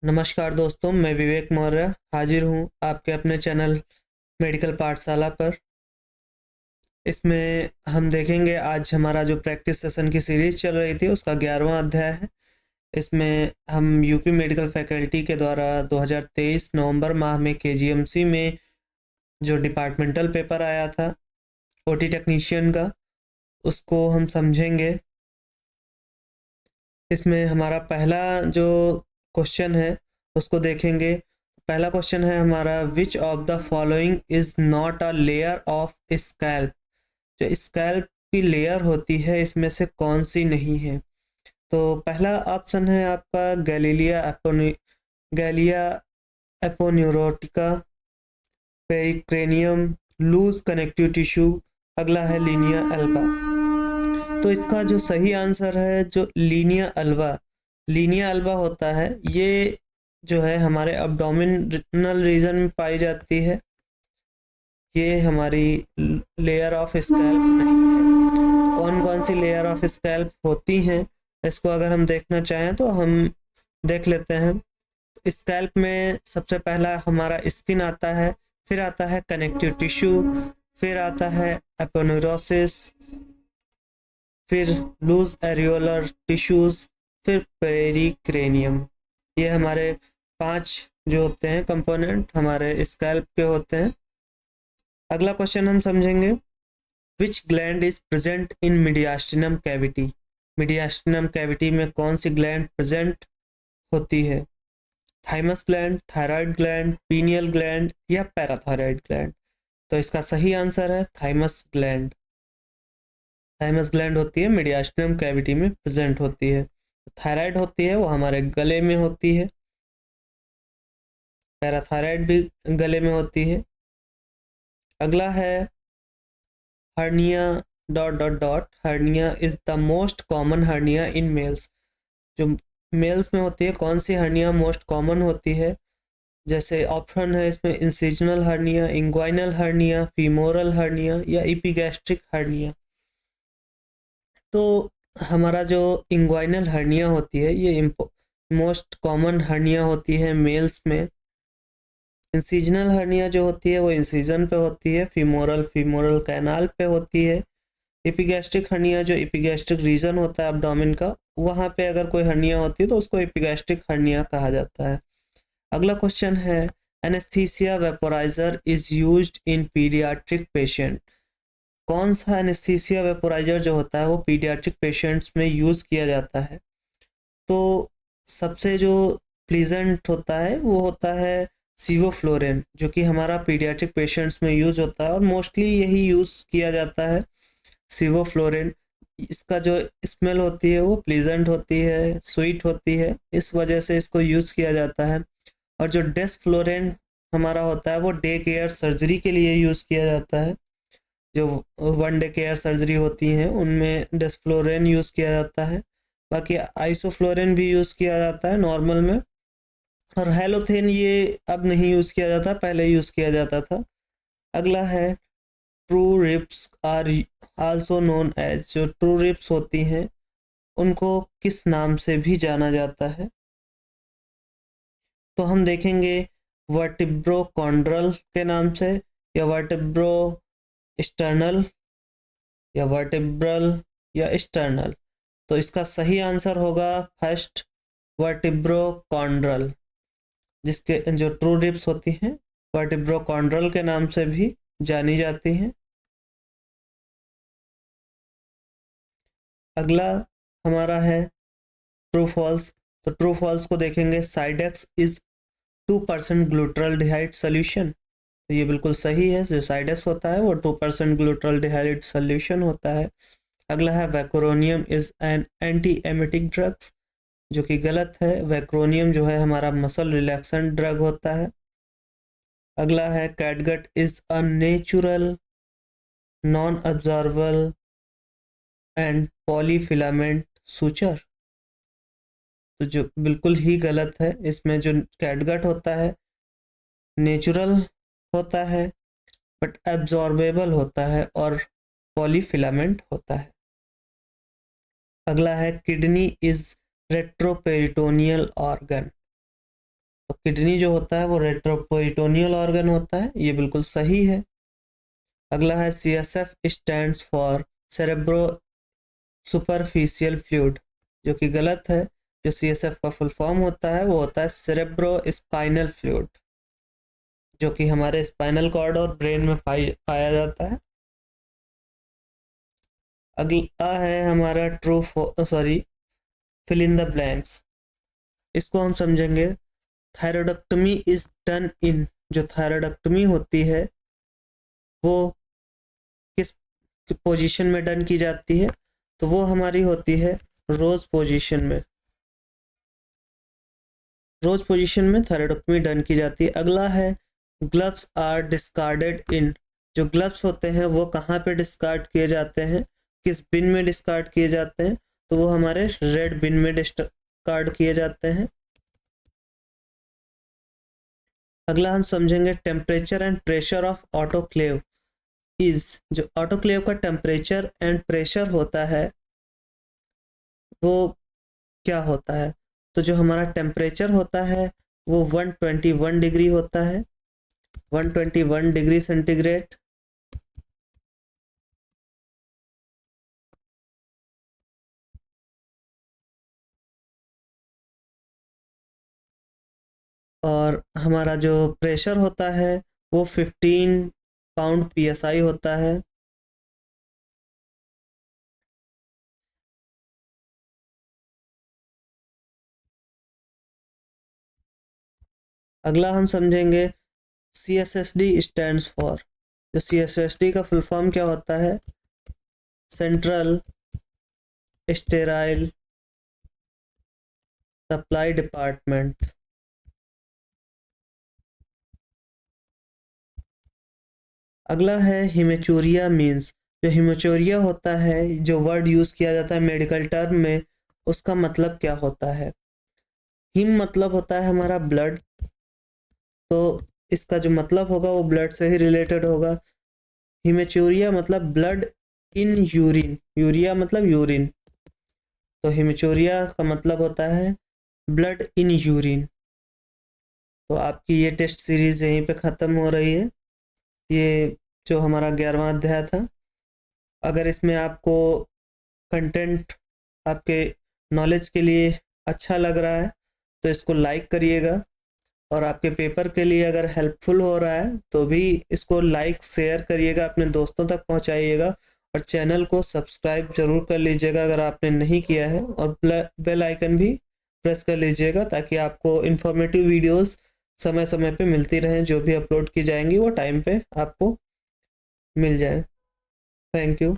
नमस्कार दोस्तों, मैं विवेक मौर्य हाजिर हूँ आपके अपने चैनल मेडिकल पाठशाला पर। इसमें हम देखेंगे, आज हमारा जो प्रैक्टिस सेशन की सीरीज चल रही थी उसका 11वां अध्याय है। इसमें हम यूपी मेडिकल फैकल्टी के द्वारा 2023 नवंबर माह में केजीएमसी में जो डिपार्टमेंटल पेपर आया था ओटी टेक्नीशियन का, उसको हम समझेंगे। इसमें हमारा पहला जो क्वेश्चन है उसको देखेंगे। पहला क्वेश्चन है हमारा, which of the following is not a layer of scalp. जो स्कैल्प की लेयर होती है इसमें से कौन सी नहीं है। तो पहला ऑप्शन है आपका गैलिया एपोन्यूरोटिका, पेरिक्रेनियम, लूज कनेक्टिव टिश्यू। अगला है लीनिया एल्बा। तो इसका जो सही आंसर है जो लीनिया अल्वा होता है, ये जो है हमारे अब्डोमिनल रीजन में पाई जाती है। ये हमारी लेयर ऑफ स्कैल्प नहीं है। कौन कौन सी लेयर ऑफ स्कैल्प होती हैं इसको अगर हम देखना चाहें तो हम देख लेते हैं। स्कैल्प में सबसे पहला हमारा स्किन आता है, फिर आता है कनेक्टिव टिश्यू, फिर आता है एपोन्यूरोसिस, फिर लूज एरियोलर टिश्यूज, फिर पेरिक्रेनियम। ये हमारे 5 जो होते हैं कंपोनेंट हमारे स्कैल्प के होते हैं। अगला क्वेश्चन हम समझेंगे, विच gland is present in mediastinum cavity. Mediastinum cavity में कौन सी ग्लैंड प्रेजेंट होती है। Thymus gland, thyroid gland, pineal gland या पैराथायराइड ग्लैंड। तो इसका सही आंसर है थाइमस ग्लैंड। थाइमस ग्लैंड होती है मीडियास्टिनम कैविटी में प्रेजेंट होती है। थायराइड होती है वो हमारे गले में होती है, पैराथायराइड भी गले में होती है। अगला है hernia dot dot dot hernia is the most common hernia in males. जो मेल्स में होती है कौन सी हर्निया मोस्ट कॉमन होती है। जैसे ऑप्शन है इसमें incisional hernia, inguinal hernia, femoral hernia या इपिगैस्ट्रिक हर्निया। तो हमारा जो इंग्वाइनल हर्निया होती है ये मोस्ट कॉमन हर्निया होती है मेल्स में। इंसिजनल हर्निया जो होती है वो इंसिजन पे होती है, फीमोरल कैनाल पे होती है। एपिगैस्ट्रिक हर्निया जो एपिगैस्ट्रिक रीजन होता है एब्डोमेन का, वहाँ पे अगर कोई हर्निया होती है तो उसको एपिगैस्ट्रिक हर्निया कहा जाता है। अगला क्वेश्चन है, anaesthesia vaporiser is used in paediatric patient. कौन सा एनेस्थीसिया वेपोराइजर जो होता है वो पीडियाट्रिक पेशेंट्स में यूज़ किया जाता है। तो सबसे जो प्लीजेंट होता है वो होता है सीवोफ्लोरेन, जो कि हमारा पीडियाट्रिक पेशेंट्स में यूज़ होता है और मोस्टली यही यूज़ किया जाता है सीवोफ्लोरेन। इसका जो स्मेल होती है वो प्लीजेंट होती है, स्वीट होती है, इस वजह से इसको यूज़ किया जाता है। और जो डेस्फ्लोरेन हमारा होता है वो डे केयर सर्जरी के लिए यूज़ किया जाता है। जो वन डे केयर सर्जरी होती हैं उनमें डेस्फ्लोरेन यूज़ किया जाता है। बाकी आइसोफ्लोरेन भी यूज़ किया जाता है नॉर्मल में। और हेलोथेन ये अब नहीं यूज़ किया जाता, पहले यूज़ किया जाता था। अगला है, true ribs are also known as. जो ट्रू रिप्स होती हैं उनको किस नाम से भी जाना जाता है। तो हम देखेंगे वर्टिब्रोकॉन्ड्रल के नाम से, या वर्टिब्रो स्टर्नल, या वर्टिब्रल, या स्टर्नल। तो इसका सही आंसर होगा फर्स्ट, वर्टिब्रोकॉन्ड्रल। जिसके जो ट्रू रिप्स होती हैं वर्टिब्रोकॉन्ड्रल के नाम से भी जानी जाती हैं। अगला हमारा है ट्रू फॉल्स। तो ट्रू फॉल्स को देखेंगे, साइडेक्स इज 2% ग्लूट्रलडिहाइड सोल्यूशन। तो ये बिल्कुल सही है, जो साइडेक्स होता है वो 2% ग्लूट्रलडिहाइड सोल्यूशन होता है। अगला है vecuronium is an anti emetic drugs, जो कि गलत है। वैक्रोनियम जो है हमारा मसल रिलैक्सेंट ड्रग होता है। अगला है catgut is a natural non absorbable and polyfilament suture. तो जो बिल्कुल ही गलत है, इसमें जो कैटगट होता है नेचुरल होता है बट एब्जॉर्बेबल होता है और पॉलीफिलामेंट होता है। अगला है किडनी इज रेट्रोपेरिटोनियल ऑर्गन। तो किडनी जो होता है वो रेट्रोपेरिटोनियल ऑर्गन होता है, ये बिल्कुल सही है। अगला है CSF stands for cerebro superficial fluid, जो कि गलत है। जो CSF का फुल फॉर्म होता है वो होता है सेरेब्रो स्पाइनल फ्लूइड, जो कि हमारे स्पाइनल कॉर्ड और ब्रेन में पाया जाता है। अगला है हमारा फिल इन द ब्लैंक्स। इसको हम समझेंगे, थायरोइडक्टमी इज डन इन। जो थायरोइडक्टमी होती है वो किस पोजीशन में डन की जाती है, तो वो हमारी होती है रोज पोजीशन में। रोज पोजीशन में थायरोइडक्टमी डन की जाती है। अगला है ग्लव्स आर डिस्कार्डेड इन। जो ग्लव्स होते हैं वो कहाँ पे डिस्कार्ड किए जाते हैं, किस बिन में डिस्कार्ड किए जाते हैं, तो वो हमारे रेड बिन में डिस्कार्ड किए जाते हैं। अगला हम समझेंगे temperature and pressure of autoclave is. जो ऑटोक्लेव का टेम्परेचर एंड प्रेशर होता है वो क्या होता है, तो जो हमारा टेम्परेचर होता है वो 121 डिग्री होता है, 121 डिग्री सेंटीग्रेड। और हमारा जो प्रेशर होता है वो 15 पाउंड PSI होता है। अगला हम समझेंगे CSSD स्टैंड्स फॉर। जो CSSD का फुल फॉर्म क्या होता है, सेंट्रल स्टेराइल सप्लाई डिपार्टमेंट। अगला है हिमेचूरिया मीन्स। जो हिमेचूरिया होता है, जो वर्ड यूज किया जाता है मेडिकल टर्म में, उसका मतलब क्या होता है। हिम मतलब होता है हमारा ब्लड, तो इसका जो मतलब होगा वो ब्लड से ही रिलेटेड होगा। हिमेचूरिया मतलब ब्लड इन यूरिन, यूरिया मतलब यूरिन, तो हिमेचूरिया का मतलब होता है ब्लड इन यूरिन। तो आपकी ये टेस्ट सीरीज यहीं पे ख़त्म हो रही है। ये जो हमारा 11वां अध्याय था। अगर इसमें आपको कंटेंट आपके नॉलेज के लिए अच्छा लग रहा है तो इसको लाइक करिएगा, और आपके पेपर के लिए अगर हेल्पफुल हो रहा है तो भी इसको लाइक शेयर करिएगा, अपने दोस्तों तक पहुंचाइएगा, और चैनल को सब्सक्राइब जरूर कर लीजिएगा अगर आपने नहीं किया है, और बेल आइकन भी प्रेस कर लीजिएगा ताकि आपको इन्फॉर्मेटिव वीडियोस समय समय पे मिलती रहें। जो भी अपलोड की जाएंगी वो टाइम पे आपको मिल जाए। Thank you.